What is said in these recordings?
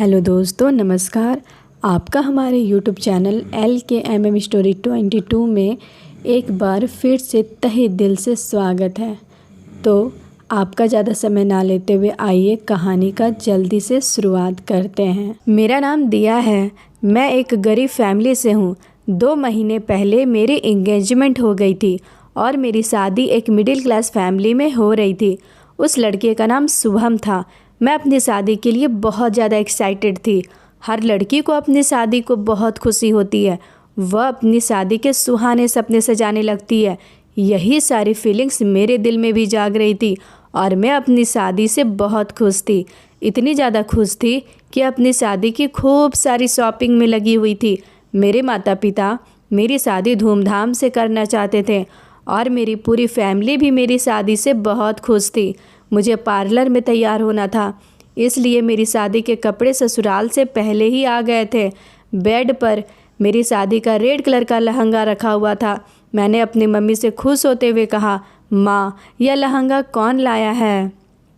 Hello दोस्तों, नमस्कार। आपका हमारे यूट्यूब चैनल LKMM स्टोरी 22 में एक बार फिर से तहे दिल से स्वागत है। तो आपका ज़्यादा समय ना लेते हुए आइए कहानी का जल्दी से शुरुआत करते हैं। मेरा नाम दिया है। मैं एक गरीब फैमिली से हूँ। 2 महीने पहले मेरी एंगेजमेंट हो गई थी और मेरी शादी एक मिडिल क्लास फैमिली में हो रही थी। उस लड़के का नाम शुभम था। मैं अपनी शादी के लिए बहुत ज़्यादा एक्साइटेड थी। हर लड़की को अपनी शादी को बहुत खुशी होती है। वह अपनी शादी के सुहाने सपने सजाने लगती है। यही सारी फीलिंग्स मेरे दिल में भी जाग रही थी और मैं अपनी शादी से बहुत खुश थी। इतनी ज़्यादा खुश थी कि अपनी शादी की खूब सारी शॉपिंग में लगी हुई थी। मेरे माता पिता मेरी शादी धूमधाम से करना चाहते थे और मेरी पूरी फैमिली भी मेरी शादी से बहुत खुश थी। मुझे पार्लर में तैयार होना था, इसलिए मेरी शादी के कपड़े ससुराल से पहले ही आ गए थे। बेड पर मेरी शादी का रेड कलर का लहंगा रखा हुआ था। मैंने अपनी मम्मी से खुश होते हुए कहा, माँ, यह लहंगा कौन लाया है?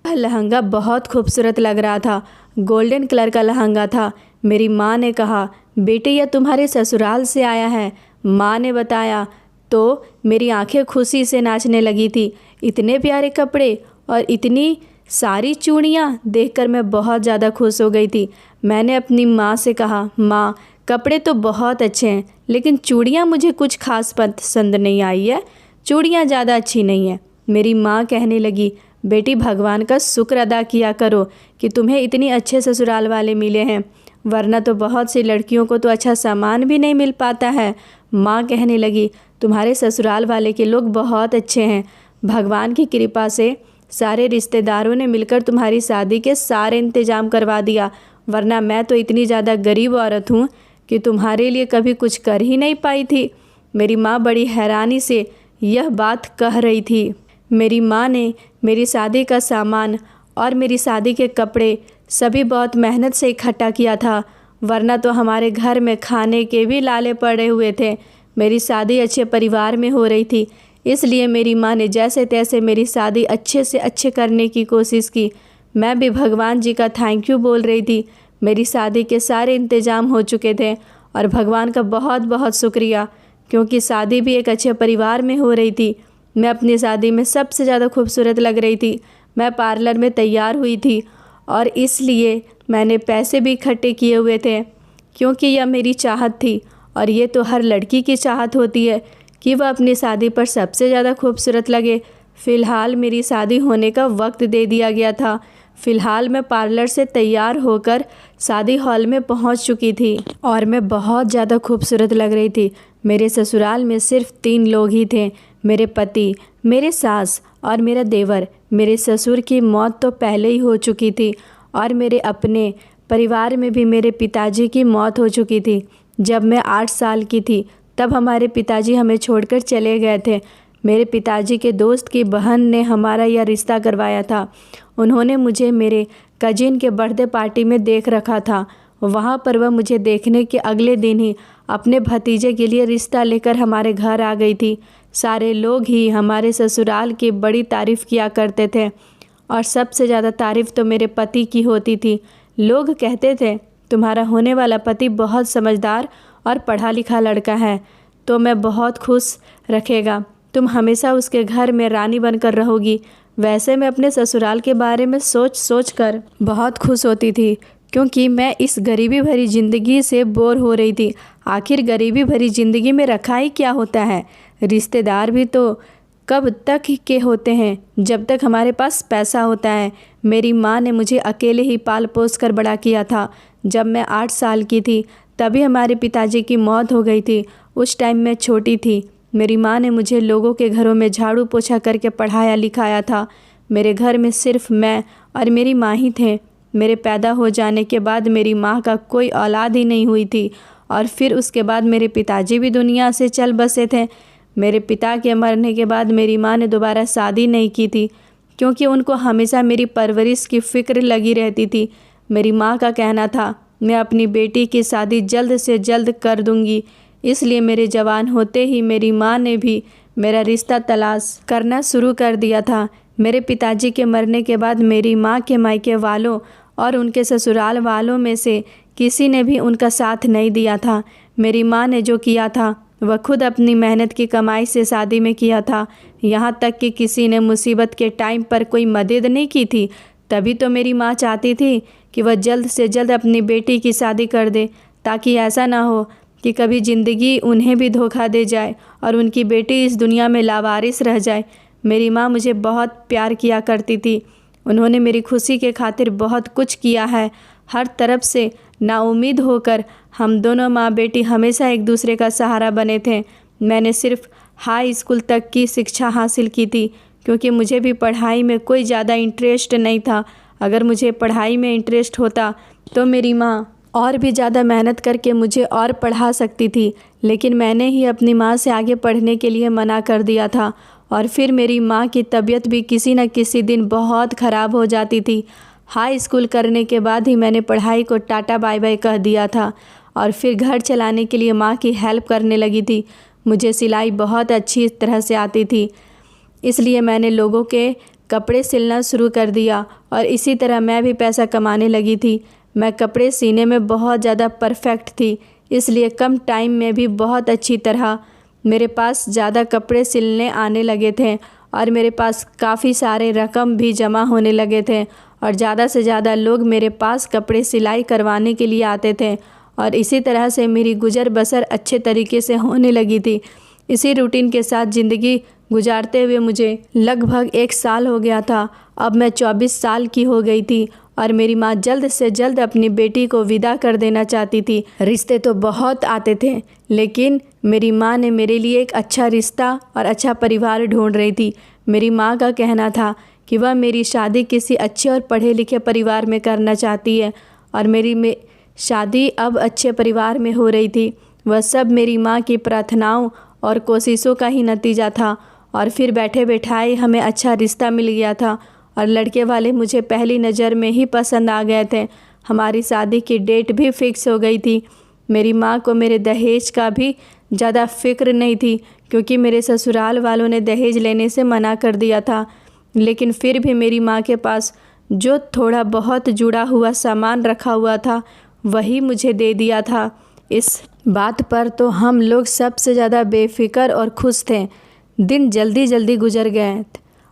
यह लहंगा बहुत खूबसूरत लग रहा था। गोल्डन कलर का लहंगा था। मेरी माँ ने कहा, बेटे, यह तुम्हारे ससुराल से आया है। माँ ने बताया तो मेरी आंखें खुशी से नाचने लगी थी। इतने प्यारे कपड़े और इतनी सारी चूड़ियाँ देखकर मैं बहुत ज़्यादा खुश हो गई थी। मैंने अपनी माँ से कहा, माँ, कपड़े तो बहुत अच्छे हैं, लेकिन चूड़ियाँ मुझे कुछ खास पसंद नहीं आई है। चूड़ियाँ ज़्यादा अच्छी नहीं है। मेरी माँ कहने लगी, बेटी, भगवान का शुक्र अदा किया करो कि तुम्हें इतनी अच्छे ससुराल वाले मिले हैं, वरना तो बहुत सी लड़कियों को तो अच्छा सामान भी नहीं मिल पाता है। माँ कहने लगी, तुम्हारे ससुराल वाले के लोग बहुत अच्छे हैं। भगवान की कृपा से सारे रिश्तेदारों ने मिलकर तुम्हारी शादी के सारे इंतजाम करवा दिया, वरना मैं तो इतनी ज़्यादा गरीब औरत हूँ कि तुम्हारे लिए कभी कुछ कर ही नहीं पाई थी। मेरी माँ बड़ी हैरानी से यह बात कह रही थी। मेरी माँ ने मेरी शादी का सामान और मेरी शादी के कपड़े सभी बहुत मेहनत से इकट्ठा किया था, वरना तो हमारे घर में खाने के भी लाले पड़े हुए थे। मेरी शादी अच्छे परिवार में हो रही थी, इसलिए मेरी माँ ने जैसे तैसे मेरी शादी अच्छे से अच्छे करने की कोशिश की। मैं भी भगवान जी का थैंक यू बोल रही थी। मेरी शादी के सारे इंतजाम हो चुके थे और भगवान का बहुत बहुत शुक्रिया, क्योंकि शादी भी एक अच्छे परिवार में हो रही थी। मैं अपनी शादी में सबसे ज़्यादा खूबसूरत लग रही थी। मैं पार्लर में तैयार हुई थी और इसलिए मैंने पैसे भी इकट्ठे किए हुए थे, क्योंकि यह मेरी चाहत थी और ये तो हर लड़की की चाहत होती है कि वह अपनी शादी पर सबसे ज़्यादा खूबसूरत लगे। फ़िलहाल मेरी शादी होने का वक्त दे दिया गया था। फ़िलहाल मैं पार्लर से तैयार होकर शादी हॉल में पहुंच चुकी थी और मैं बहुत ज़्यादा खूबसूरत लग रही थी। मेरे ससुराल में सिर्फ 3 लोग ही थे, मेरे पति, मेरे सास और मेरा देवर। मेरे ससुर की मौत तो पहले ही हो चुकी थी और मेरे अपने परिवार में भी मेरे पिताजी की मौत हो चुकी थी। जब मैं 8 साल की थी तब हमारे पिताजी हमें छोड़कर चले गए थे। मेरे पिताजी के दोस्त की बहन ने हमारा यह रिश्ता करवाया था। उन्होंने मुझे मेरे कजिन के बर्थडे पार्टी में देख रखा था। वहाँ पर वह मुझे देखने के अगले दिन ही अपने भतीजे के लिए रिश्ता लेकर हमारे घर आ गई थी। सारे लोग ही हमारे ससुराल की बड़ी तारीफ़ किया करते थे और सबसे ज़्यादा तारीफ़ तो मेरे पति की होती थी। लोग कहते थे, तुम्हारा होने वाला पति बहुत समझदार और पढ़ा लिखा लड़का है, तो मैं बहुत खुश रखेगा। तुम हमेशा उसके घर में रानी बनकर रहोगी। वैसे मैं अपने ससुराल के बारे में सोच कर बहुत खुश होती थी, क्योंकि मैं इस गरीबी भरी ज़िंदगी से बोर हो रही थी। आखिर गरीबी भरी ज़िंदगी में रखा ही क्या होता है? रिश्तेदार भी तो कब तक के होते हैं, जब तक हमारे पास पैसा होता है। मेरी माँ ने मुझे अकेले ही पाल पोस कर बड़ा किया था। जब मैं 8 साल की थी तभी हमारे पिताजी की मौत हो गई थी। उस टाइम मैं छोटी थी। मेरी माँ ने मुझे लोगों के घरों में झाड़ू पोछा करके पढ़ाया लिखाया था। मेरे घर में सिर्फ मैं और मेरी माँ ही थे। मेरे पैदा हो जाने के बाद मेरी माँ का कोई औलाद ही नहीं हुई थी और फिर उसके बाद मेरे पिताजी भी दुनिया से चल बसे थे। मेरे पिता के मरने के बाद मेरी माँ ने दोबारा शादी नहीं की थी, क्योंकि उनको हमेशा मेरी परवरिश की फ़िक्र लगी रहती थी। मेरी माँ का कहना था, मैं अपनी बेटी की शादी जल्द से जल्द कर दूंगी। इसलिए मेरे जवान होते ही मेरी माँ ने भी मेरा रिश्ता तलाश करना शुरू कर दिया था। मेरे पिताजी के मरने के बाद मेरी माँ के मायके वालों और उनके ससुराल वालों में से किसी ने भी उनका साथ नहीं दिया था। मेरी माँ ने जो किया था वह खुद अपनी मेहनत की कमाई से शादी में किया था। यहाँ तक कि किसी ने मुसीबत के टाइम पर कोई मदद नहीं की थी। तभी तो मेरी माँ चाहती थी कि वह जल्द से जल्द अपनी बेटी की शादी कर दे, ताकि ऐसा ना हो कि कभी ज़िंदगी उन्हें भी धोखा दे जाए और उनकी बेटी इस दुनिया में लावारिस रह जाए। मेरी माँ मुझे बहुत प्यार किया करती थी। उन्होंने मेरी खुशी के खातिर बहुत कुछ किया है। हर तरफ से नाउम्मीद होकर हम दोनों माँ बेटी हमेशा एक दूसरे का सहारा बने थे। मैंने सिर्फ हाई स्कूल तक की शिक्षा हासिल की थी, क्योंकि मुझे भी पढ़ाई में कोई ज़्यादा इंटरेस्ट नहीं था। अगर मुझे पढ़ाई में इंटरेस्ट होता तो मेरी माँ और भी ज़्यादा मेहनत करके मुझे और पढ़ा सकती थी, लेकिन मैंने ही अपनी माँ से आगे पढ़ने के लिए मना कर दिया था। और फिर मेरी माँ की तबीयत भी किसी न किसी दिन बहुत ख़राब हो जाती थी। हाई स्कूल करने के बाद ही मैंने पढ़ाई को टाटा बाय बाय कह दिया था और फिर घर चलाने के लिए माँ की हेल्प करने लगी थी। मुझे सिलाई बहुत अच्छी तरह से आती थी, इसलिए मैंने लोगों के कपड़े सिलना शुरू कर दिया और इसी तरह मैं भी पैसा कमाने लगी थी। मैं कपड़े सीने में बहुत ज़्यादा परफेक्ट थी, इसलिए कम टाइम में भी बहुत अच्छी तरह मेरे पास ज़्यादा कपड़े सिलने आने लगे थे और मेरे पास काफ़ी सारे रकम भी जमा होने लगे थे और ज़्यादा से ज़्यादा लोग मेरे पास कपड़े सिलाई करवाने के लिए आते थे और इसी तरह से मेरी गुजर बसर अच्छे तरीके से होने लगी थी। इसी रूटीन के साथ ज़िंदगी गुजारते हुए मुझे लगभग 1 साल हो गया था। अब मैं 24 साल की हो गई थी और मेरी माँ जल्द से जल्द अपनी बेटी को विदा कर देना चाहती थी। रिश्ते तो बहुत आते थे, लेकिन मेरी माँ ने मेरे लिए एक अच्छा रिश्ता और अच्छा परिवार ढूंढ रही थी। मेरी माँ का कहना था कि वह मेरी शादी किसी अच्छे और पढ़े लिखे परिवार में करना चाहती है और मेरी शादी अब अच्छे परिवार में हो रही थी। वह सब मेरी माँ की प्रार्थनाओं और कोशिशों का ही नतीजा था। और फिर बैठे बैठाए हमें अच्छा रिश्ता मिल गया था और लड़के वाले मुझे पहली नज़र में ही पसंद आ गए थे। हमारी शादी की डेट भी फिक्स हो गई थी। मेरी माँ को मेरे दहेज का भी ज़्यादा फिक्र नहीं थी, क्योंकि मेरे ससुराल वालों ने दहेज लेने से मना कर दिया था। लेकिन फिर भी मेरी माँ के पास जो थोड़ा बहुत जुड़ा हुआ सामान रखा हुआ था वही मुझे दे दिया था। इस बात पर तो हम लोग सबसे ज़्यादा बेफिक्र और खुश थे। दिन जल्दी जल्दी गुजर गए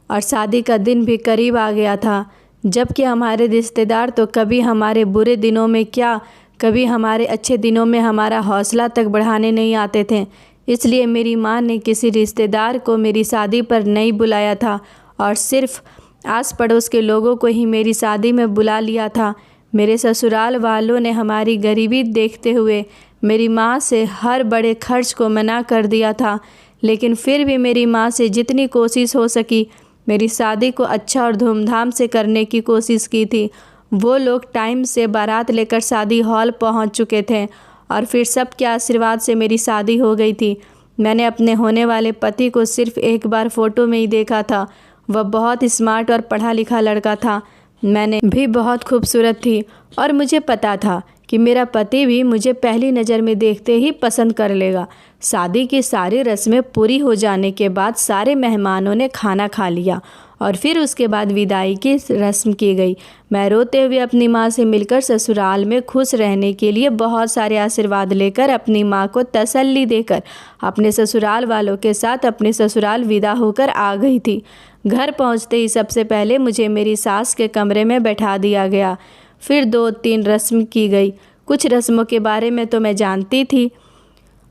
और शादी का दिन भी करीब आ गया था, जबकि हमारे रिश्तेदार तो कभी हमारे बुरे दिनों में क्या, कभी हमारे अच्छे दिनों में हमारा हौसला तक बढ़ाने नहीं आते थे। इसलिए मेरी माँ ने किसी रिश्तेदार को मेरी शादी पर नहीं बुलाया था और सिर्फ आस पड़ोस के लोगों को ही मेरी शादी में बुला लिया था। मेरे ससुराल वालों ने हमारी गरीबी देखते हुए मेरी माँ से हर बड़े खर्च को मना कर दिया था, लेकिन फिर भी मेरी माँ से जितनी कोशिश हो सकी मेरी शादी को अच्छा और धूमधाम से करने की कोशिश की थी। वो लोग टाइम से बारात लेकर शादी हॉल पहुंच चुके थे और फिर सबके आशीर्वाद से मेरी शादी हो गई थी। मैंने अपने होने वाले पति को सिर्फ एक बार फ़ोटो में ही देखा था। वह बहुत स्मार्ट और पढ़ा लिखा लड़का था। मैंने भी बहुत खूबसूरत थी और मुझे पता था कि मेरा पति भी मुझे पहली नज़र में देखते ही पसंद कर लेगा। शादी की सारी रस्में पूरी हो जाने के बाद सारे मेहमानों ने खाना खा लिया और फिर उसके बाद विदाई की रस्म की गई। मैं रोते हुए अपनी माँ से मिलकर ससुराल में खुश रहने के लिए बहुत सारे आशीर्वाद लेकर अपनी माँ को तसल्ली देकर अपने ससुराल वालों के साथ अपने ससुराल विदा होकर आ गई थी। घर पहुँचते ही सबसे पहले मुझे मेरी सास के कमरे में बैठा दिया गया। फिर 2-3 रस्म की गई। कुछ रस्मों के बारे में तो मैं जानती थी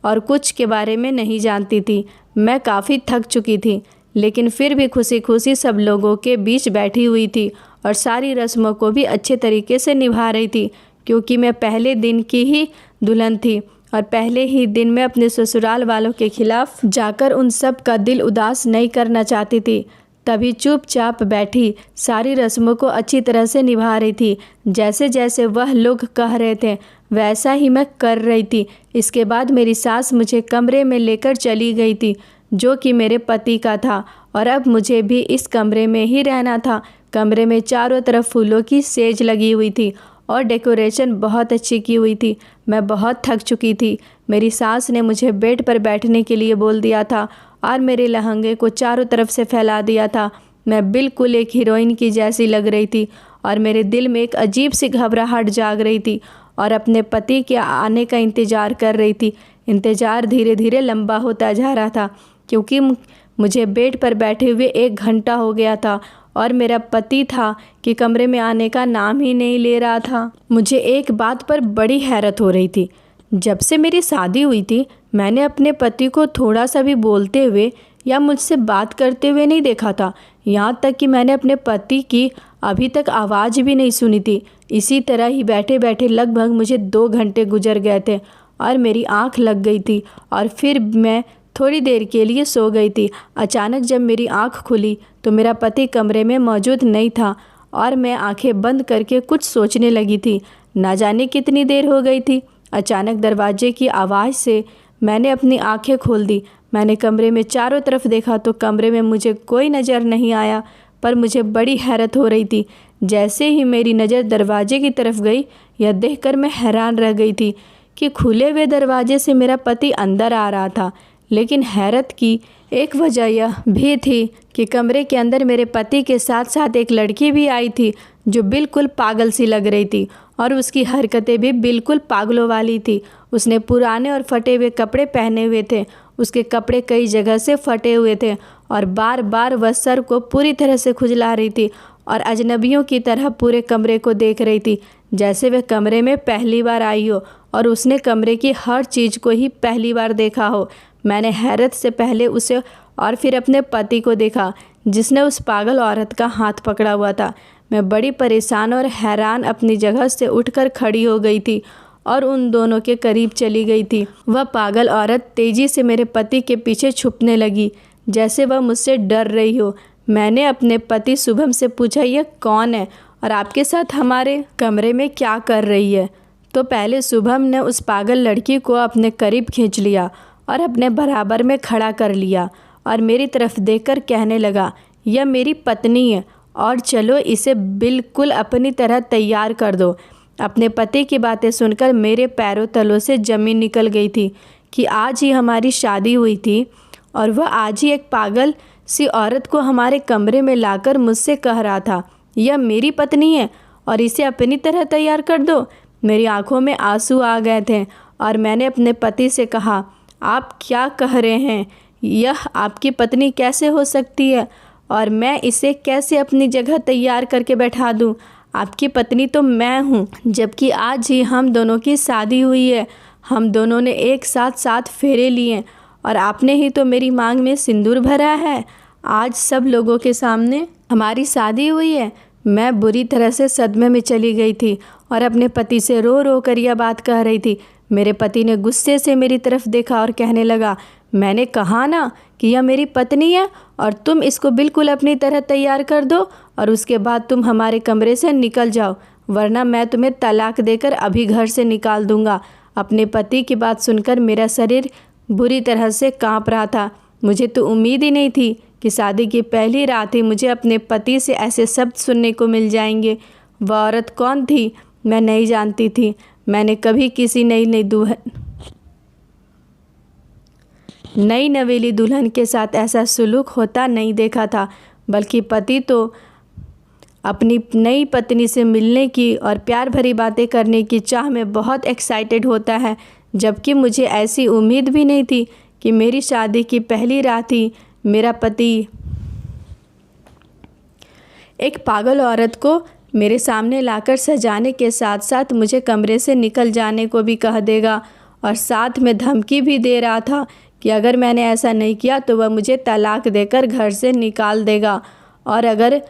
और कुछ के बारे में नहीं जानती थी। मैं काफ़ी थक चुकी थी, लेकिन फिर भी खुशी खुशी सब लोगों के बीच बैठी हुई थी और सारी रस्मों को भी अच्छे तरीके से निभा रही थी, क्योंकि मैं पहले दिन की ही दुल्हन थी और पहले ही दिन में अपने ससुराल वालों के खिलाफ जाकर उन सब का दिल उदास नहीं करना चाहती थी। तभी चुपचाप बैठी सारी रस्मों को अच्छी तरह से निभा रही थी। जैसे जैसे वह लोग कह रहे थे वैसा ही मैं कर रही थी। इसके बाद मेरी सास मुझे कमरे में लेकर चली गई थी, जो कि मेरे पति का था, और अब मुझे भी इस कमरे में ही रहना था। कमरे में चारों तरफ फूलों की सेज लगी हुई थी और डेकोरेशन बहुत अच्छी की हुई थी। मैं बहुत थक चुकी थी। मेरी सास ने मुझे बेड पर बैठने के लिए बोल दिया था और मेरे लहंगे को चारों तरफ से फैला दिया था। मैं बिल्कुल एक हीरोइन की जैसी लग रही थी और मेरे दिल में एक अजीब सी घबराहट जाग रही थी और अपने पति के आने का इंतज़ार कर रही थी। इंतज़ार धीरे धीरे लंबा होता जा रहा था क्योंकि मुझे बेड पर बैठे हुए 1 घंटा हो गया था और मेरा पति था कि कमरे में आने का नाम ही नहीं ले रहा था। मुझे एक बात पर बड़ी हैरत हो रही थी। जब से मेरी शादी हुई थी मैंने अपने पति को थोड़ा सा भी बोलते हुए या मुझसे बात करते हुए नहीं देखा था। यहाँ तक कि मैंने अपने पति की अभी तक आवाज़ भी नहीं सुनी थी। इसी तरह ही बैठे बैठे लगभग मुझे 2 घंटे गुजर गए थे और मेरी आँख लग गई थी और फिर मैं थोड़ी देर के लिए सो गई थी। अचानक जब मेरी आँख खुली तो मेरा पति कमरे में मौजूद नहीं था और मैं आंखें बंद करके कुछ सोचने लगी थी। ना जाने कितनी देर हो गई थी। अचानक दरवाजे की आवाज़ से मैंने अपनी आंखें खोल दी। मैंने कमरे में चारों तरफ देखा तो कमरे में मुझे कोई नज़र नहीं आया, पर मुझे बड़ी हैरत हो रही थी। जैसे ही मेरी नज़र दरवाजे की तरफ गई, यह देखकर मैं हैरान रह गई थी कि खुले हुए दरवाजे से मेरा पति अंदर आ रहा था। लेकिन हैरत की एक वजह यह भी थी कि कमरे के अंदर मेरे पति के साथ साथ एक लड़की भी आई थी जो बिल्कुल पागल सी लग रही थी और उसकी हरकतें भी बिल्कुल पागलों वाली थी। उसने पुराने और फटे हुए कपड़े पहने हुए थे। उसके कपड़े कई जगह से फटे हुए थे और बार बार वह सर को पूरी तरह से खुजला रही थी और अजनबियों की तरह पूरे कमरे को देख रही थी, जैसे वह कमरे में पहली बार आई हो और उसने कमरे की हर चीज़ को ही पहली बार देखा हो। मैंने हैरत से पहले उसे और फिर अपने पति को देखा जिसने उस पागल औरत का हाथ पकड़ा हुआ था। मैं बड़ी परेशान और हैरान अपनी जगह से उठकर खड़ी हो गई थी और उन दोनों के करीब चली गई थी। वह पागल औरत तेज़ी से मेरे पति के पीछे छुपने लगी जैसे वह मुझसे डर रही हो। मैंने अपने पति शुभम से पूछा, यह कौन है और आपके साथ हमारे कमरे में क्या कर रही है? तो पहले शुभम ने उस पागल लड़की को अपने करीब खींच लिया और अपने बराबर में खड़ा कर लिया और मेरी तरफ देखकर कहने लगा, यह मेरी पत्नी है और चलो इसे बिल्कुल अपनी तरह तैयार कर दो। अपने पति की बातें सुनकर मेरे पैरों तलों से ज़मीन निकल गई थी कि आज ही हमारी शादी हुई थी और वह आज ही एक पागल सी औरत को हमारे कमरे में लाकर मुझसे कह रहा था, यह मेरी पत्नी है और इसे अपनी तरह तैयार कर दो। मेरी आंखों में आंसू आ गए थे और मैंने अपने पति से कहा, आप क्या कह रहे हैं? यह आपकी पत्नी कैसे हो सकती है और मैं इसे कैसे अपनी जगह तैयार करके बैठा दूं? आपकी पत्नी तो मैं हूं, जबकि आज ही हम दोनों की शादी हुई है। हम दोनों ने एक साथ 7 फेरे लिए और आपने ही तो मेरी मांग में सिंदूर भरा है। आज सब लोगों के सामने हमारी शादी हुई है। मैं बुरी तरह से सदमे में चली गई थी और अपने पति से रो रो कर यह बात कह रही थी। मेरे पति ने गुस्से से मेरी तरफ देखा और कहने लगा, मैंने कहा ना कि यह मेरी पत्नी है और तुम इसको बिल्कुल अपनी तरह तैयार कर दो और उसके बाद तुम हमारे कमरे से निकल जाओ, वरना मैं तुम्हें तलाक देकर अभी घर से निकाल दूंगा। अपने पति की बात सुनकर मेरा शरीर बुरी तरह से कांप रहा था। मुझे तो उम्मीद ही नहीं थी कि शादी की पहली रात ही मुझे अपने पति से ऐसे शब्द सुनने को मिल जाएंगे। वह औरत कौन थी मैं नहीं जानती थी। मैंने कभी किसी नई नवेली दुल्हन के साथ ऐसा सुलूक होता नहीं देखा था, बल्कि पति तो अपनी नई पत्नी से मिलने की और प्यार भरी बातें करने की चाह में बहुत एक्साइटेड होता है, जबकि मुझे ऐसी उम्मीद भी नहीं थी कि मेरी शादी की पहली रात ही मेरा पति एक पागल औरत को मेरे सामने लाकर सजाने के साथ साथ मुझे कमरे से निकल जाने को भी कह देगा और साथ में धमकी भी दे रहा था कि अगर मैंने ऐसा नहीं किया तो वह मुझे तलाक देकर घर से निकाल देगा। और अगर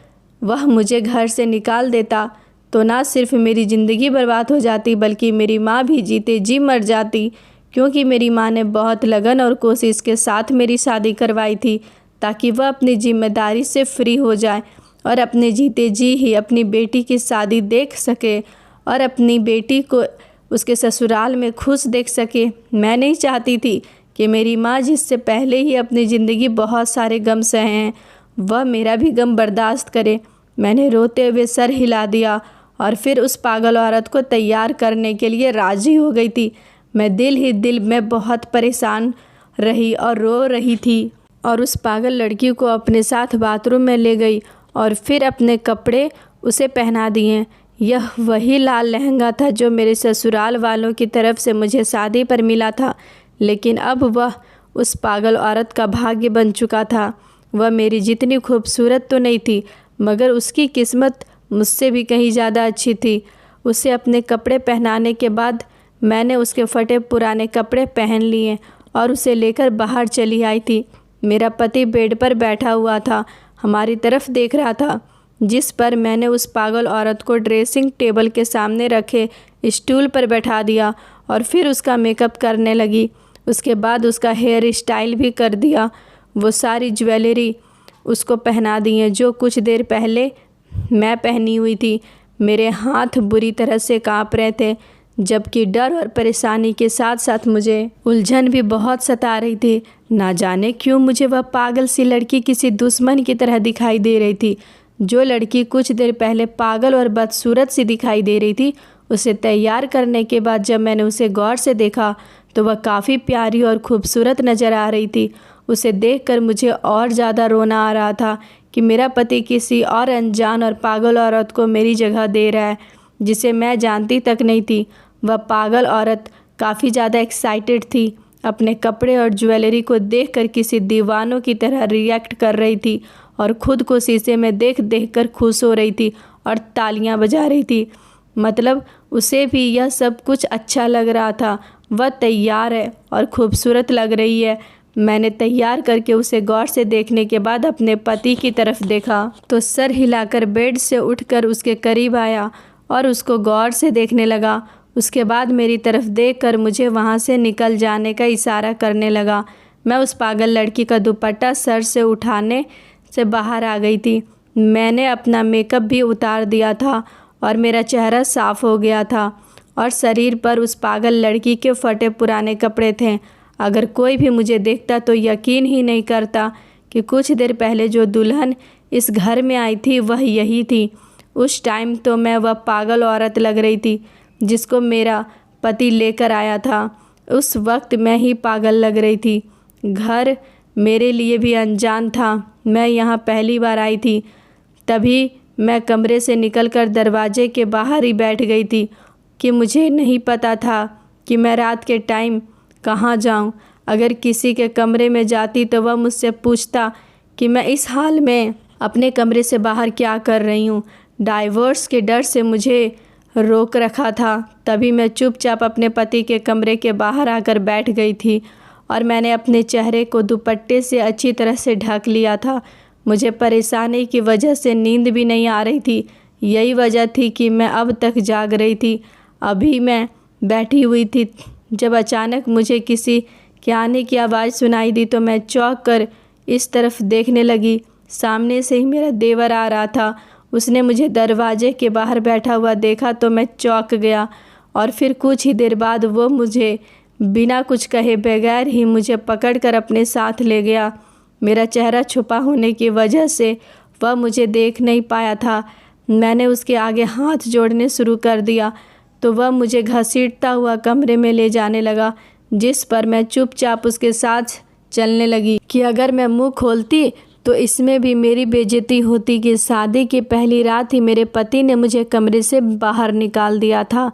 वह मुझे घर से निकाल देता तो ना सिर्फ मेरी ज़िंदगी बर्बाद हो जाती बल्कि मेरी माँ भी जीते जी मर जाती, क्योंकि मेरी माँ ने बहुत लगन और कोशिश के साथ मेरी शादी करवाई थी ताकि वह अपनी जिम्मेदारी से फ्री हो जाए और अपने जीते जी ही अपनी बेटी की शादी देख सके और अपनी बेटी को उसके ससुराल में खुश देख सके। मैं नहीं चाहती थी कि मेरी माँ, जिससे पहले ही अपनी ज़िंदगी बहुत सारे गम सहे हैं, वह मेरा भी गम बर्दाश्त करे। मैंने रोते हुए सर हिला दिया और फिर उस पागल औरत को तैयार करने के लिए राज़ी हो गई थी। मैं दिल ही दिल में बहुत परेशान रही और रो रही थी और उस पागल लड़की को अपने साथ बाथरूम में ले गई और फिर अपने कपड़े उसे पहना दिए। यह वही लाल लहंगा था जो मेरे ससुराल वालों की तरफ से मुझे शादी पर मिला था, लेकिन अब वह उस पागल औरत का भाग्य बन चुका था। वह मेरी जितनी खूबसूरत तो नहीं थी, मगर उसकी किस्मत मुझसे भी कहीं ज़्यादा अच्छी थी। उसे अपने कपड़े पहनाने के बाद मैंने उसके फटे पुराने कपड़े पहन लिए और उसे लेकर बाहर चली आई थी। मेरा पति बेड पर बैठा हुआ था, हमारी तरफ देख रहा था, जिस पर मैंने उस पागल औरत को ड्रेसिंग टेबल के सामने रखे स्टूल पर बैठा दिया और फिर उसका मेकअप करने लगी। उसके बाद उसका हेयर स्टाइल भी कर दिया। वो सारी ज्वेलरी उसको पहना दिए जो कुछ देर पहले मैं पहनी हुई थी। मेरे हाथ बुरी तरह से काँप रहे थे, जबकि डर और परेशानी के साथ साथ मुझे उलझन भी बहुत सता रही थी। ना जाने क्यों मुझे वह पागल सी लड़की किसी दुश्मन की तरह दिखाई दे रही थी। जो लड़की कुछ देर पहले पागल और बदसूरत सी दिखाई दे रही थी, उसे तैयार करने के बाद जब मैंने उसे गौर से देखा तो वह काफ़ी प्यारी और खूबसूरत नज़र आ रही थी। उसे देखकर मुझे और ज़्यादा रोना आ रहा था कि मेरा पति किसी और अनजान और पागल औरत को मेरी जगह दे रहा है, जिसे मैं जानती तक नहीं थी। वह पागल औरत काफ़ी ज़्यादा एक्साइटेड थी। अपने कपड़े और ज्वेलरी को देखकर किसी दीवानों की तरह रिएक्ट कर रही थी और ख़ुद को शीशे में देख देख कर खुश हो रही थी और तालियां बजा रही थी। मतलब उसे भी यह सब कुछ अच्छा लग रहा था। वह तैयार है और खूबसूरत लग रही है। मैंने तैयार करके उसे गौर से देखने के बाद अपने पति की तरफ देखा तो सर हिलाकर बेड से उठकर उसके करीब आया और उसको गौर से देखने लगा। उसके बाद मेरी तरफ देखकर मुझे वहाँ से निकल जाने का इशारा करने लगा। मैं उस पागल लड़की का दुपट्टा सर से उठाने से बाहर आ गई थी। मैंने अपना मेकअप भी उतार दिया था और मेरा चेहरा साफ़ हो गया था और शरीर पर उस पागल लड़की के फटे पुराने कपड़े थे। अगर कोई भी मुझे देखता तो यकीन ही नहीं करता कि कुछ देर पहले जो दुल्हन इस घर में आई थी वह यही थी। उस टाइम तो मैं वह पागल औरत लग रही थी जिसको मेरा पति लेकर आया था। उस वक्त मैं ही पागल लग रही थी। घर मेरे लिए भी अनजान था। मैं यहाँ पहली बार आई थी। तभी मैं कमरे से निकलकर दरवाजे के बाहर ही बैठ गई थी कि मुझे नहीं पता था कि मैं रात के टाइम कहाँ जाऊँ। अगर किसी के कमरे में जाती तो वह मुझसे पूछता कि मैं इस हाल में अपने कमरे से बाहर क्या कर रही हूँ। डाइवोर्स के डर से मुझे रोक रखा था। तभी मैं चुपचाप अपने पति के कमरे के बाहर आकर बैठ गई थी और मैंने अपने चेहरे को दुपट्टे से अच्छी तरह से ढक लिया था। मुझे परेशानी की वजह से नींद भी नहीं आ रही थी। यही वजह थी कि मैं अब तक जाग रही थी। अभी मैं बैठी हुई थी जब अचानक मुझे किसी के आने की आवाज़ सुनाई दी तो मैं चौंक कर इस तरफ देखने लगी। सामने से ही मेरा देवर आ रहा था। उसने मुझे दरवाजे के बाहर बैठा हुआ देखा तो मैं चौंक गया और फिर कुछ ही देर बाद वो मुझे बिना कुछ कहे बगैर ही मुझे पकड़कर अपने साथ ले गया। मेरा चेहरा छुपा होने की वजह से वह मुझे देख नहीं पाया था। मैंने उसके आगे हाथ जोड़ने शुरू कर दिया तो वह मुझे घसीटता हुआ कमरे में ले जाने लगा, जिस पर मैं चुपचाप उसके साथ चलने लगी कि अगर मैं मुंह खोलती तो इसमें भी मेरी बेइज्जती होती कि शादी की पहली रात ही मेरे पति ने मुझे कमरे से बाहर निकाल दिया था।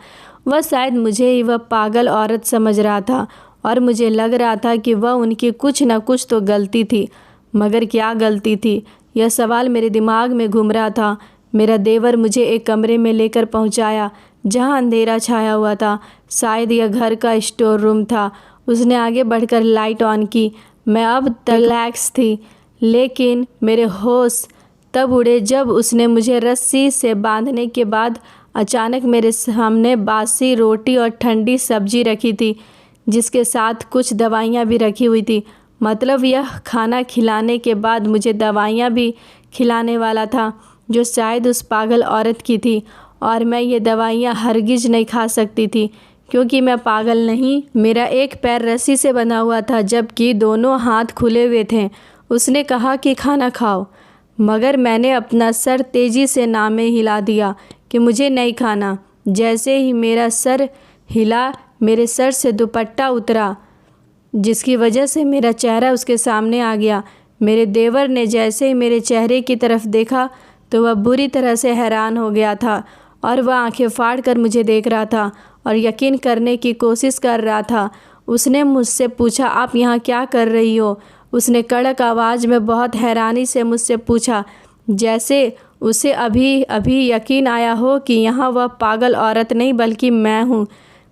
वह शायद मुझे ही वह पागल औरत समझ रहा था और मुझे लग रहा था कि वह उनकी कुछ न कुछ तो गलती थी। मगर क्या गलती थी, यह सवाल मेरे दिमाग में घूम रहा था। मेरा देवर मुझे एक कमरे में लेकर पहुंचाया जहां अंधेरा छाया हुआ था। शायद यह घर का स्टोर रूम था। उसने आगे बढ़कर लाइट ऑन की। मैं अब तक रिलैक्स थी, लेकिन मेरे होश तब उड़े जब उसने मुझे रस्सी से बांधने के बाद अचानक मेरे सामने बासी रोटी और ठंडी सब्जी रखी थी, जिसके साथ कुछ दवाइयाँ भी रखी हुई थी। मतलब यह खाना खिलाने के बाद मुझे दवाइयाँ भी खिलाने वाला था, जो शायद उस पागल औरत की थी। और मैं ये दवाइयाँ हरगिज नहीं खा सकती थी क्योंकि मैं पागल नहीं। मेरा एक पैर रस्सी से बंधा हुआ था जबकि दोनों हाथ खुले हुए थे। उसने कहा कि खाना खाओ, मगर मैंने अपना सर तेज़ी से ना में हिला दिया कि मुझे नहीं खाना। जैसे ही मेरा सर हिला, मेरे सर से दुपट्टा उतरा, जिसकी वजह से मेरा चेहरा उसके सामने आ गया। मेरे देवर ने जैसे ही मेरे चेहरे की तरफ देखा तो वह बुरी तरह से हैरान हो गया था और वह आंखें फाड़ कर मुझे देख रहा था और यकीन करने की कोशिश कर रहा था। उसने मुझसे पूछा, आप यहाँ क्या कर रही हो? उसने कड़क आवाज़ में बहुत हैरानी से मुझसे पूछा, जैसे उसे अभी अभी यकीन आया हो कि यहाँ वह पागल औरत नहीं बल्कि मैं हूँ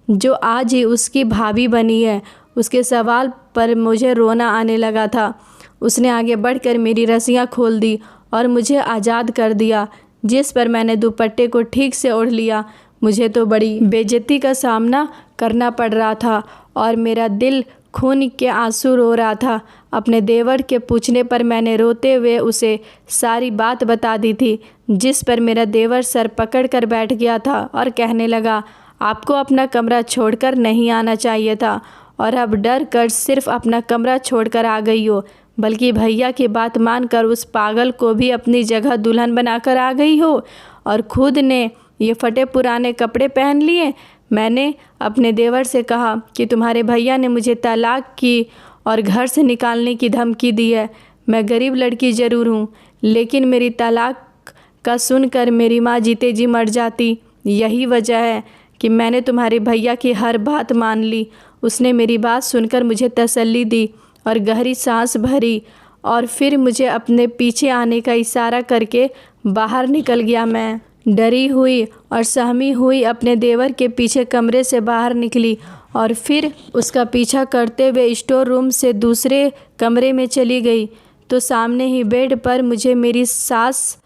जो आज ही उसकी भाभी बनी है। उसके सवाल पर मुझे रोना आने लगा था। उसने आगे बढ़कर मेरी रस्सियाँ खोल दी और मुझे आज़ाद कर दिया, जिस पर मैंने दुपट्टे को ठीक से ओढ़ लिया। मुझे तो बड़ी बेइज्जती का सामना करना पड़ रहा था और मेरा दिल खून के आंसू रो रहा था। अपने देवर के पूछने पर मैंने रोते हुए उसे सारी बात बता दी थी, जिस पर मेरा देवर सर पकड़ कर बैठ गया था और कहने लगा, आपको अपना कमरा छोड़कर नहीं आना चाहिए था और अब डर कर सिर्फ अपना कमरा छोड़कर आ गई हो, बल्कि भैया की बात मानकर उस पागल को भी अपनी जगह दुल्हन बनाकर आ गई हो और खुद ने ये फटे पुराने कपड़े पहन लिए। मैंने अपने देवर से कहा कि तुम्हारे भैया ने मुझे तलाक की और घर से निकालने की धमकी दी है। मैं गरीब लड़की ज़रूर हूँ, लेकिन मेरी तलाक का सुनकर मेरी माँ जीते जी मर जाती। यही वजह है कि मैंने तुम्हारे भैया की हर बात मान ली। उसने मेरी बात सुनकर मुझे तसल्ली दी और गहरी सांस भरी और फिर मुझे अपने पीछे आने का इशारा करके बाहर निकल गया। मैं डरी हुई और सहमी हुई अपने देवर के पीछे कमरे से बाहर निकली और फिर उसका पीछा करते हुए स्टोर रूम से दूसरे कमरे में चली गई तो सामने ही बेड पर मुझे मेरी सास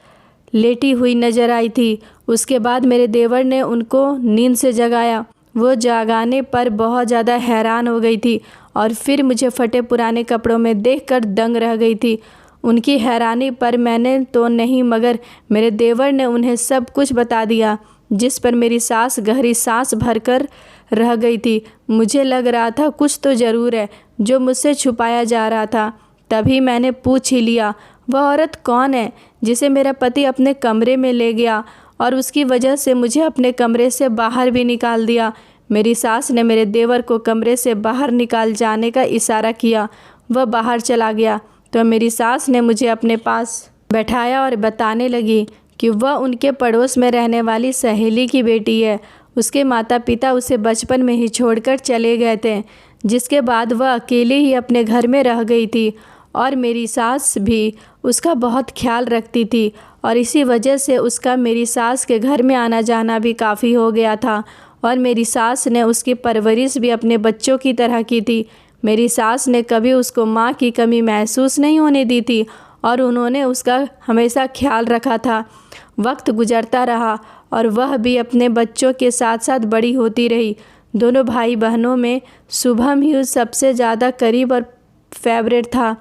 लेटी हुई नज़र आई थी। उसके बाद मेरे देवर ने उनको नींद से जगाया। वो जगाने पर बहुत ज़्यादा हैरान हो गई थी और फिर मुझे फटे पुराने कपड़ों में देखकर दंग रह गई थी। उनकी हैरानी पर मैंने तो नहीं मगर मेरे देवर ने उन्हें सब कुछ बता दिया, जिस पर मेरी सास गहरी सांस भरकर रह गई थी। मुझे लग रहा था कुछ तो ज़रूर है जो मुझसे छुपाया जा रहा था। तभी मैंने पूछ ही लिया, वह औरत कौन है जिसे मेरा पति अपने कमरे में ले गया और उसकी वजह से मुझे अपने कमरे से बाहर भी निकाल दिया। मेरी सास ने मेरे देवर को कमरे से बाहर निकाल जाने का इशारा किया। वह बाहर चला गया तो मेरी सास ने मुझे अपने पास बैठाया और बताने लगी कि वह उनके पड़ोस में रहने वाली सहेली की बेटी है। उसके माता पिता उसे बचपन में ही छोड़कर चले गए थे, जिसके बाद वह अकेले ही अपने घर में रह गई थी और मेरी सास भी उसका बहुत ख्याल रखती थी और इसी वजह से उसका मेरी सास के घर में आना जाना भी काफ़ी हो गया था और मेरी सास ने उसकी परवरिश भी अपने बच्चों की तरह की थी। मेरी सास ने कभी उसको माँ की कमी महसूस नहीं होने दी थी और उन्होंने उसका हमेशा ख्याल रखा था। वक्त गुजरता रहा और वह भी अपने बच्चों के साथ साथ बड़ी होती रही। दोनों भाई बहनों में शुभम ही सबसे ज़्यादा करीब और फेवरेट था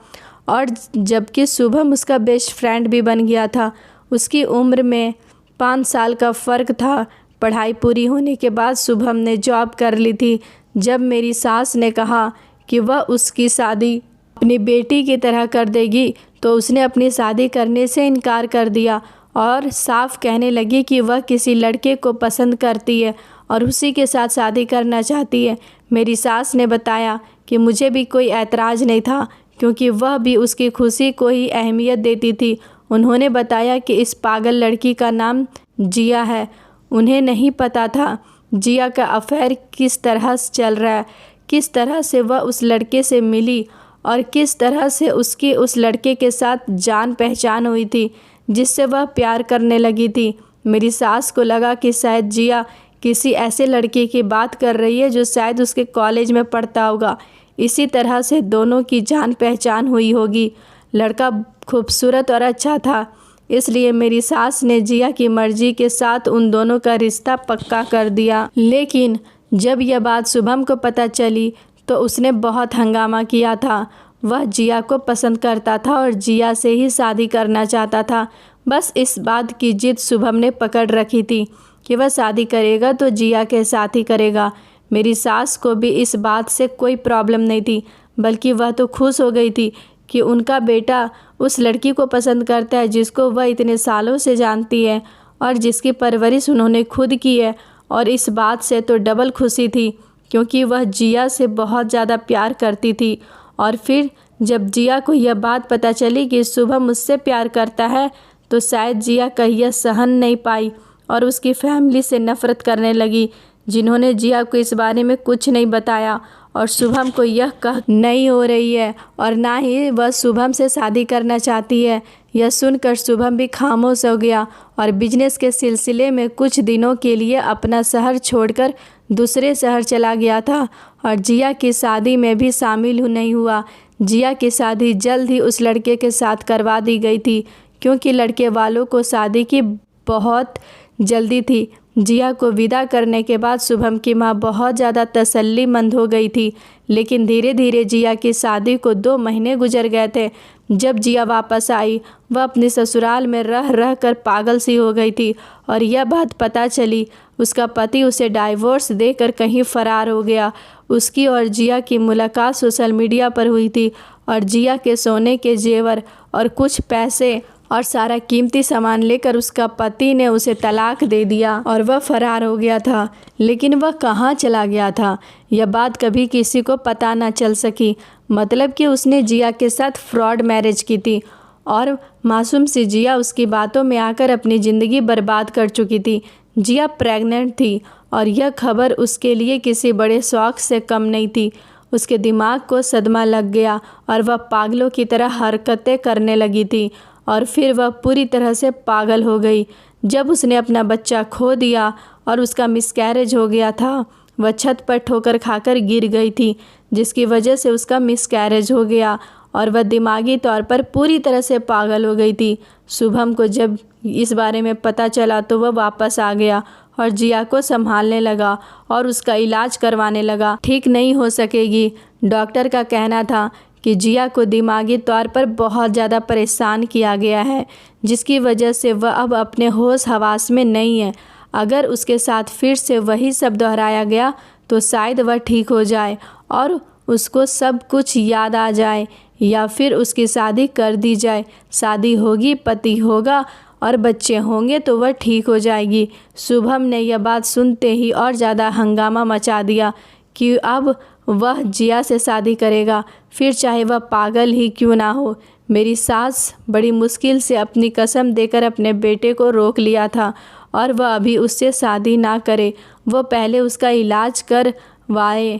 और जबकि शुभम उसका बेस्ट फ्रेंड भी बन गया था। उसकी उम्र में 5 साल का फ़र्क था। पढ़ाई पूरी होने के बाद शुभम ने जॉब कर ली थी। जब मेरी सास ने कहा कि वह उसकी शादी अपनी बेटी की तरह कर देगी तो उसने अपनी शादी करने से इनकार कर दिया और साफ कहने लगी कि वह किसी लड़के को पसंद करती है और उसी के साथ शादी करना चाहती है। मेरी सास ने बताया कि मुझे भी कोई ऐतराज़ नहीं था क्योंकि वह भी उसकी खुशी को ही अहमियत देती थी। उन्होंने बताया कि इस पागल लड़की का नाम जिया है। उन्हें नहीं पता था जिया का अफेयर किस तरह से चल रहा है, किस तरह से वह उस लड़के से मिली और किस तरह से उसकी उस लड़के के साथ जान पहचान हुई थी जिससे वह प्यार करने लगी थी। मेरी सास को लगा कि शायद जिया किसी ऐसे लड़के की बात कर रही है जो शायद उसके कॉलेज में पढ़ता होगा। इसी तरह से दोनों की जान पहचान हुई होगी। लड़का खूबसूरत और अच्छा था, इसलिए मेरी सास ने जिया की मर्जी के साथ उन दोनों का रिश्ता पक्का कर दिया। लेकिन जब यह बात शुभम को पता चली तो उसने बहुत हंगामा किया था। वह जिया को पसंद करता था और जिया से ही शादी करना चाहता था। बस इस बात की जिद शुभम ने पकड़ रखी थी कि वह शादी करेगा तो जिया के साथ ही करेगा। मेरी सास को भी इस बात से कोई प्रॉब्लम नहीं थी, बल्कि वह तो खुश हो गई थी कि उनका बेटा उस लड़की को पसंद करता है जिसको वह इतने सालों से जानती है और जिसकी परवरिश उन्होंने खुद की है। और इस बात से तो डबल खुशी थी क्योंकि वह जिया से बहुत ज़्यादा प्यार करती थी। और फिर जब जिया को यह बात पता चली कि शुभम मुझसे प्यार करता है तो शायद जिया कहिया सहन नहीं पाई और उसकी फैमिली से नफ़रत करने लगी, जिन्होंने जिया को इस बारे में कुछ नहीं बताया और शुभम को यह कह नहीं हो रही है और ना ही वह शुभम से शादी करना चाहती है। यह सुनकर शुभम भी खामोश हो गया और बिजनेस के सिलसिले में कुछ दिनों के लिए अपना शहर छोड़कर दूसरे शहर चला गया था और जिया की शादी में भी शामिल नहीं हुआ। जिया की शादी जल्द ही उस लड़के के साथ करवा दी गई थी, क्योंकि लड़के वालों को शादी की बहुत जल्दी थी। जिया को विदा करने के बाद शुभम की मां बहुत ज़्यादा तसल्लीमंद हो गई थी, लेकिन धीरे धीरे जिया की शादी को 2 महीने गुजर गए थे। जब जिया वापस आई, वह अपने ससुराल में रह रह कर पागल सी हो गई थी और यह बात पता चली उसका पति उसे डाइवोर्स देकर कहीं फरार हो गया। उसकी और जिया की मुलाकात सोशल मीडिया पर हुई थी और जिया के सोने के जेवर और कुछ पैसे और सारा कीमती सामान लेकर उसका पति ने उसे तलाक दे दिया और वह फरार हो गया था। लेकिन वह कहाँ चला गया था, यह बात कभी किसी को पता न चल सकी। मतलब कि उसने जिया के साथ फ्रॉड मैरिज की थी और मासूम सी जिया उसकी बातों में आकर अपनी ज़िंदगी बर्बाद कर चुकी थी। जिया प्रेग्नेंट थी और यह खबर उसके लिए किसी बड़े शौक से कम नहीं थी। उसके दिमाग को सदमा लग गया और वह पागलों की तरह हरकतें करने लगी थी और फिर वह पूरी तरह से पागल हो गई। जब उसने अपना बच्चा खो दिया और उसका मिसकैरेज हो गया था, वह छत पर ठोकर खाकर गिर गई थी, जिसकी वजह से उसका मिसकैरेज हो गया और वह दिमागी तौर पर पूरी तरह से पागल हो गई थी। शुभम को जब इस बारे में पता चला तो वह वापस आ गया और जिया को संभालने लगा और उसका इलाज करवाने लगा। ठीक नहीं हो सकेगी। डॉक्टर का कहना था कि जिया को दिमागी तौर पर बहुत ज़्यादा परेशान किया गया है, जिसकी वजह से वह अब अपने होश हवास में नहीं है। अगर उसके साथ फिर से वही सब दोहराया गया तो शायद वह ठीक हो जाए और उसको सब कुछ याद आ जाए, या फिर उसकी शादी कर दी जाए। शादी होगी, पति होगा और बच्चे होंगे तो वह ठीक हो जाएगी। शुभम ने यह बात सुनते ही और ज़्यादा हंगामा मचा दिया कि अब वह जिया से शादी करेगा, फिर चाहे वह पागल ही क्यों ना हो। मेरी सास बड़ी मुश्किल से अपनी कसम देकर अपने बेटे को रोक लिया था और वह अभी उससे शादी ना करे। वो पहले उसका इलाज करवाए।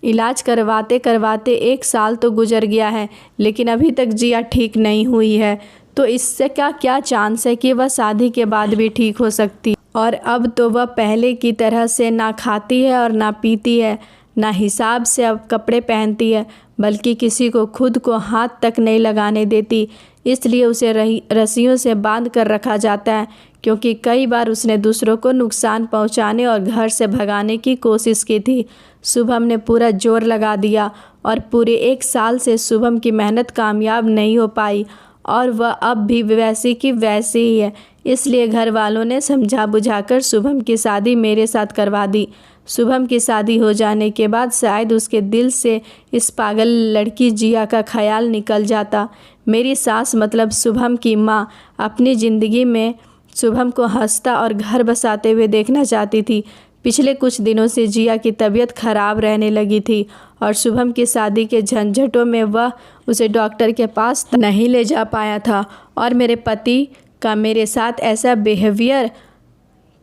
इलाज करवाते करवाते 1 साल तो गुजर गया है, लेकिन अभी तक जिया ठीक नहीं हुई है। तो इससे क्या चांस है कि वह शादी के बाद भी ठीक हो सकती। और अब तो वह पहले की तरह से ना खाती है और ना पीती है, ना हिसाब से अब कपड़े पहनती है, बल्कि किसी को खुद को हाथ तक नहीं लगाने देती। इसलिए उसे रस्सियों से बांध कर रखा जाता है, क्योंकि कई बार उसने दूसरों को नुकसान पहुंचाने और घर से भगाने की कोशिश की थी। शुभम ने पूरा जोर लगा दिया और पूरे 1 साल से शुभम की मेहनत कामयाब नहीं हो पाई और वह अब भी वैसी की वैसी ही है। इसलिए घर वालों ने समझा बुझाकर शुभम की शादी मेरे साथ करवा दी। शुभम की शादी हो जाने के बाद शायद उसके दिल से इस पागल लड़की जिया का ख्याल निकल जाता। मेरी सास मतलब शुभम की माँ अपनी ज़िंदगी में शुभम को हंसता और घर बसाते हुए देखना चाहती थी। पिछले कुछ दिनों से जिया की तबीयत खराब रहने लगी थी और शुभम की शादी के झंझटों में वह उसे डॉक्टर के पास नहीं ले जा पाया था और मेरे पति का मेरे साथ ऐसा बिहेवियर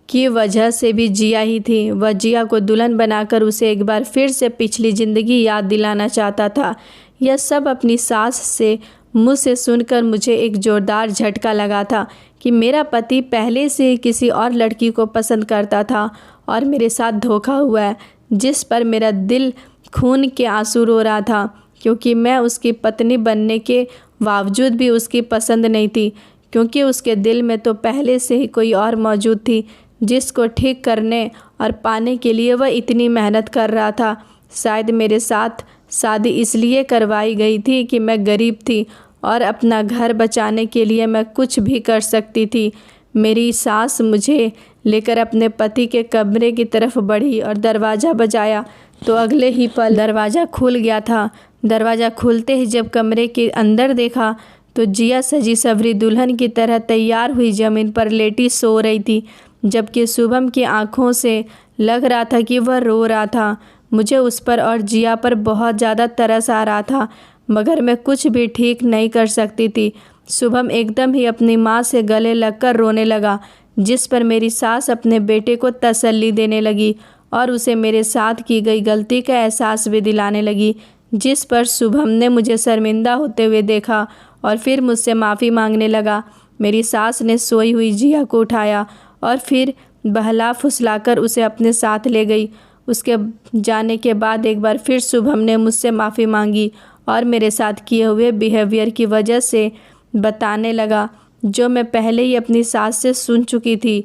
की वजह से भी जिया ही थी। वह जिया को दुल्हन बनाकर उसे एक बार फिर से पिछली ज़िंदगी याद दिलाना चाहता था। यह सब अपनी सास से मुँह से सुनकर मुझे एक ज़ोरदार झटका लगा था कि मेरा पति पहले से किसी और लड़की को पसंद करता था और मेरे साथ धोखा हुआ है, जिस पर मेरा दिल खून के आंसू रो रहा था, क्योंकि मैं उसकी पत्नी बनने के बावजूद भी उसकी पसंद नहीं थी, क्योंकि उसके दिल में तो पहले से ही कोई और मौजूद थी, जिसको ठीक करने और पाने के लिए वह इतनी मेहनत कर रहा था। शायद मेरे साथ शादी इसलिए करवाई गई थी कि मैं गरीब थी और अपना घर बचाने के लिए मैं कुछ भी कर सकती थी। मेरी सास मुझे लेकर अपने पति के कमरे की तरफ बढ़ी और दरवाज़ा बजाया तो अगले ही पल दरवाज़ा खुल गया था। दरवाज़ा खुलते ही जब कमरे के अंदर देखा तो जिया सजी सवरी दुल्हन की तरह तैयार हुई ज़मीन पर लेटी सो रही थी, जबकि शुभम की आंखों से लग रहा था कि वह रो रहा था। मुझे उस पर और जिया पर बहुत ज़्यादा तरस आ रहा था, मगर मैं कुछ भी ठीक नहीं कर सकती थी। शुभम एकदम ही अपनी माँ से गले लगकर रोने लगा, जिस पर मेरी सास अपने बेटे को तसल्ली देने लगी और उसे मेरे साथ की गई गलती का एहसास भी दिलाने लगी, जिस पर शुभम ने मुझे शर्मिंदा होते हुए देखा और फिर मुझसे माफ़ी मांगने लगा। मेरी सास ने सोई हुई जिया को उठाया और फिर बहला फुसलाकर उसे अपने साथ ले गई। उसके जाने के बाद एक बार फिर शुभम ने मुझसे माफ़ी मांगी और मेरे साथ किए हुए बिहेवियर की वजह से बताने लगा, जो मैं पहले ही अपनी सास से सुन चुकी थी,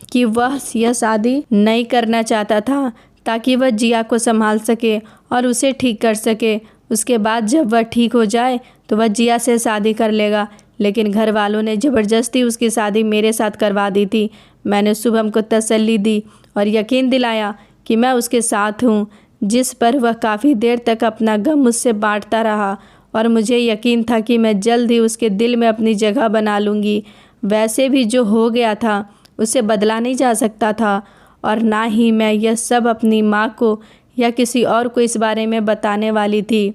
कि वह यह शादी नहीं करना चाहता था ताकि वह जिया को संभाल सके और उसे ठीक कर सके। उसके बाद जब वह ठीक हो जाए तो वह जिया से शादी कर लेगा। लेकिन घर वालों ने ज़बरदस्ती उसकी शादी मेरे साथ करवा दी थी। मैंने शुभम को तसल्ली दी और यकीन दिलाया कि मैं उसके साथ हूँ, जिस पर वह काफ़ी देर तक अपना गम मुझसे बांटता रहा और मुझे यकीन था कि मैं जल्द ही उसके दिल में अपनी जगह बना लूँगी। वैसे भी जो हो गया था उसे बदला नहीं जा सकता था और ना ही मैं यह सब अपनी माँ को या किसी और को इस बारे में बताने वाली थी।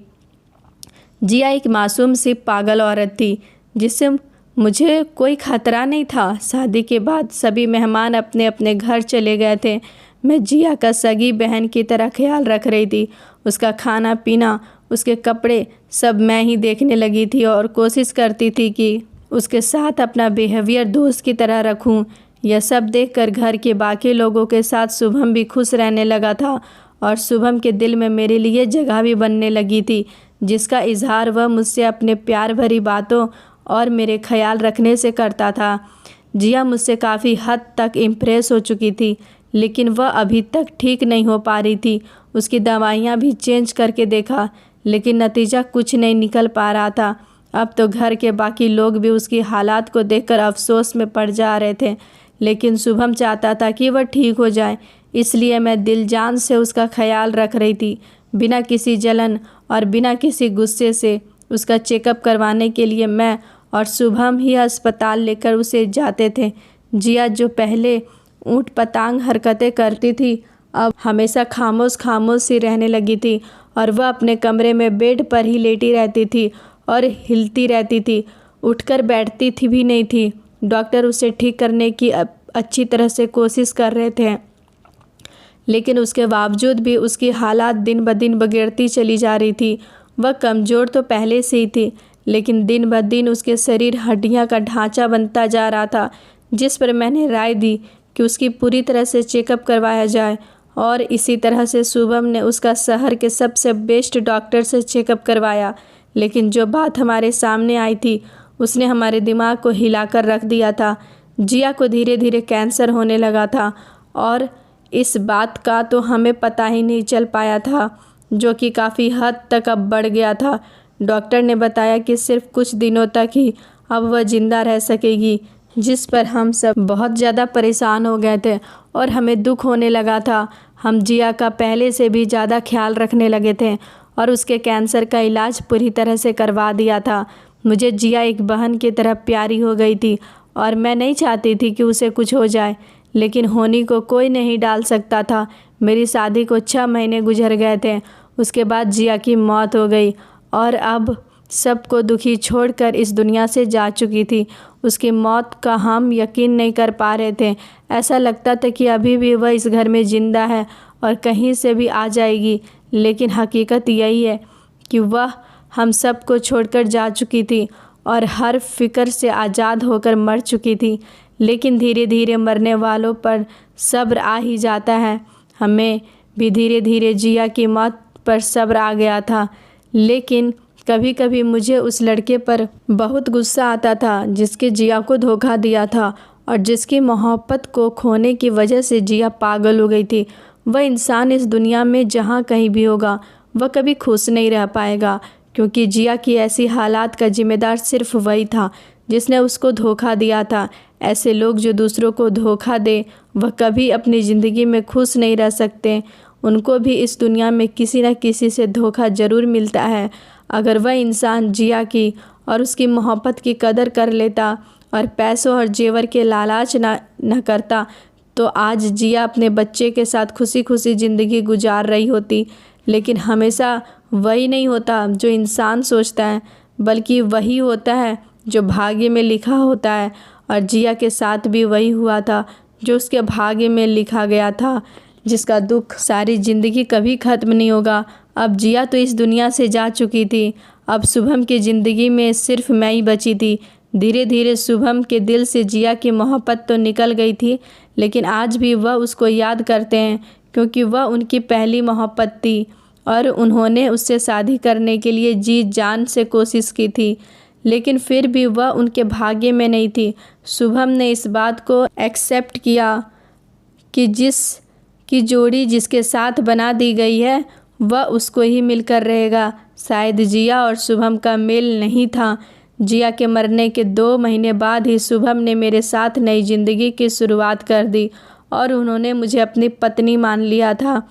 जिया एक मासूम सी पागल औरत थी जिससे मुझे कोई खतरा नहीं था। शादी के बाद सभी मेहमान अपने अपने घर चले गए थे। मैं जिया का सगी बहन की तरह ख्याल रख रही थी। उसका खाना पीना, उसके कपड़े सब मैं ही देखने लगी थी और कोशिश करती थी कि उसके साथ अपना बिहेवियर दोस्त की तरह रखूं। यह सब देखकर घर के बाकी लोगों के साथ शुभम भी खुश रहने लगा था और शुभम के दिल में मेरे लिए जगह भी बनने लगी थी, जिसका इजहार वह मुझसे अपने प्यार भरी बातों और मेरे ख्याल रखने से करता था। जिया मुझसे काफ़ी हद तक इम्प्रेस हो चुकी थी, लेकिन वह अभी तक ठीक नहीं हो पा रही थी। उसकी दवाइयाँ भी चेंज करके देखा, लेकिन नतीजा कुछ नहीं निकल पा रहा था। अब तो घर के बाकी लोग भी उसकी हालात को देखकर अफसोस में पड़ जा रहे थे, लेकिन शुभम चाहता था कि वह ठीक हो जाए, इसलिए मैं दिल जान से उसका ख्याल रख रही थी। बिना किसी जलन और बिना किसी गुस्से से उसका चेकअप करवाने के लिए मैं और शुभम ही अस्पताल लेकर उसे जाते थे। जिया जो पहले ऊँट पतांग हरकतें करती थी, अब हमेशा खामोश खामोश सी रहने लगी थी और वह अपने कमरे में बेड पर ही लेटी रहती थी और हिलती रहती थी, उठकर बैठती थी भी नहीं थी। डॉक्टर उसे ठीक करने की अच्छी तरह से कोशिश कर रहे थे, लेकिन उसके बावजूद भी उसकी हालात दिन ब दिन बिगड़ती चली जा रही थी। वह कमज़ोर तो पहले से ही थी, लेकिन दिन ब दिन उसके शरीर हड्डियां का ढांचा बनता जा रहा था, जिस पर मैंने राय दी कि उसकी पूरी तरह से चेकअप करवाया जाए। और इसी तरह से शुभम ने उसका शहर के सबसे बेस्ट डॉक्टर से चेकअप करवाया। लेकिन जो बात हमारे सामने आई थी उसने हमारे दिमाग को हिलाकर रख दिया था। जिया को धीरे धीरे कैंसर होने लगा था और इस बात का तो हमें पता ही नहीं चल पाया था, जो कि काफ़ी हद तक अब बढ़ गया था। डॉक्टर ने बताया कि सिर्फ कुछ दिनों तक ही अब वह ज़िंदा रह सकेगी, जिस पर हम सब बहुत ज़्यादा परेशान हो गए थे और हमें दुख होने लगा था। हम जिया का पहले से भी ज़्यादा ख्याल रखने लगे थे और उसके कैंसर का इलाज पूरी तरह से करवा दिया था। मुझे जिया एक बहन की तरह प्यारी हो गई थी और मैं नहीं चाहती थी कि उसे कुछ हो जाए, लेकिन होनी को कोई नहीं डाल सकता था। मेरी शादी को 6 महीने गुजर गए थे। उसके बाद जिया की मौत हो गई और अब सबको दुखी छोड़कर इस दुनिया से जा चुकी थी। उसकी मौत का हम यकीन नहीं कर पा रहे थे। ऐसा लगता था कि अभी भी वह इस घर में ज़िंदा है और कहीं से भी आ जाएगी, लेकिन हकीकत यही है कि वह हम सबको छोड़कर जा चुकी थी और हर फिक्र से आज़ाद होकर मर चुकी थी। लेकिन धीरे धीरे मरने वालों पर सब्र आ ही जाता है। हमें भी धीरे धीरे जिया की मौत पर सब्र आ गया था, लेकिन कभी कभी मुझे उस लड़के पर बहुत गुस्सा आता था जिसके जिया को धोखा दिया था और जिसकी मोहब्बत को खोने की वजह से जिया पागल हो गई थी। वह इंसान इस दुनिया में जहाँ कहीं भी होगा वह कभी खुश नहीं रह पाएगा, क्योंकि जिया की ऐसी हालात का जिम्मेदार सिर्फ वही था जिसने उसको धोखा दिया था। ऐसे लोग जो दूसरों को धोखा दे वह कभी अपनी ज़िंदगी में खुश नहीं रह सकते। उनको भी इस दुनिया में किसी न किसी से धोखा ज़रूर मिलता है। अगर वह इंसान जिया की और उसकी मोहब्बत की कदर कर लेता और पैसों और जेवर के लालच न करता, तो आज जिया अपने बच्चे के साथ खुशी खुशी ज़िंदगी गुजार रही होती। लेकिन हमेशा वही नहीं होता जो इंसान सोचता है, बल्कि वही होता है जो भाग्य में लिखा होता है। और जिया के साथ भी वही हुआ था जो उसके भाग्य में लिखा गया था, जिसका दुख सारी ज़िंदगी कभी ख़त्म नहीं होगा। अब जिया तो इस दुनिया से जा चुकी थी, अब शुभम की ज़िंदगी में सिर्फ मैं ही बची थी। धीरे धीरे शुभम के दिल से जिया की मोहब्बत तो निकल गई थी, लेकिन आज भी वह उसको याद करते हैं, क्योंकि वह उनकी पहली मोहब्बत थी और उन्होंने उससे शादी करने के लिए जी जान से कोशिश की थी, लेकिन फिर भी वह उनके भाग्य में नहीं थी। शुभम ने इस बात को एक्सेप्ट किया कि जिसकी जोड़ी जिसके साथ बना दी गई है वह उसको ही मिलकर रहेगा। शायद जिया और शुभम का मेल नहीं था। जिया के मरने के 2 महीने बाद ही शुभम ने मेरे साथ नई ज़िंदगी की शुरुआत कर दी और उन्होंने मुझे अपनी पत्नी मान लिया था।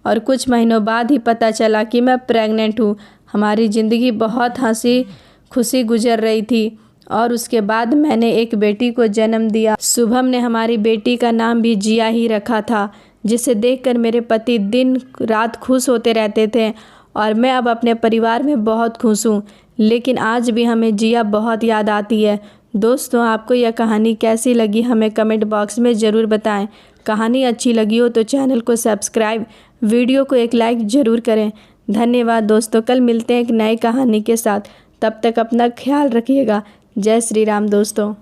और कुछ महीनों बाद ही पता चला कि मैं प्रेग्नेंट हूँ। हमारी ज़िंदगी बहुत हंसी खुशी गुजर रही थी और उसके बाद मैंने एक बेटी को जन्म दिया। शुभम ने हमारी बेटी का नाम भी जिया ही रखा था, जिसे देखकर मेरे पति दिन रात खुश होते रहते थे और मैं अब अपने परिवार में बहुत खुश हूँ। लेकिन आज भी हमें जिया बहुत याद आती है। दोस्तों, आपको यह कहानी कैसी लगी हमें कमेंट बॉक्स में ज़रूर बताएं। कहानी अच्छी लगी हो तो चैनल को सब्सक्राइब, वीडियो को एक लाइक ज़रूर करें। धन्यवाद दोस्तों, कल मिलते हैं एक नई कहानी के साथ। तब तक अपना ख्याल रखिएगा। जय श्री राम दोस्तों।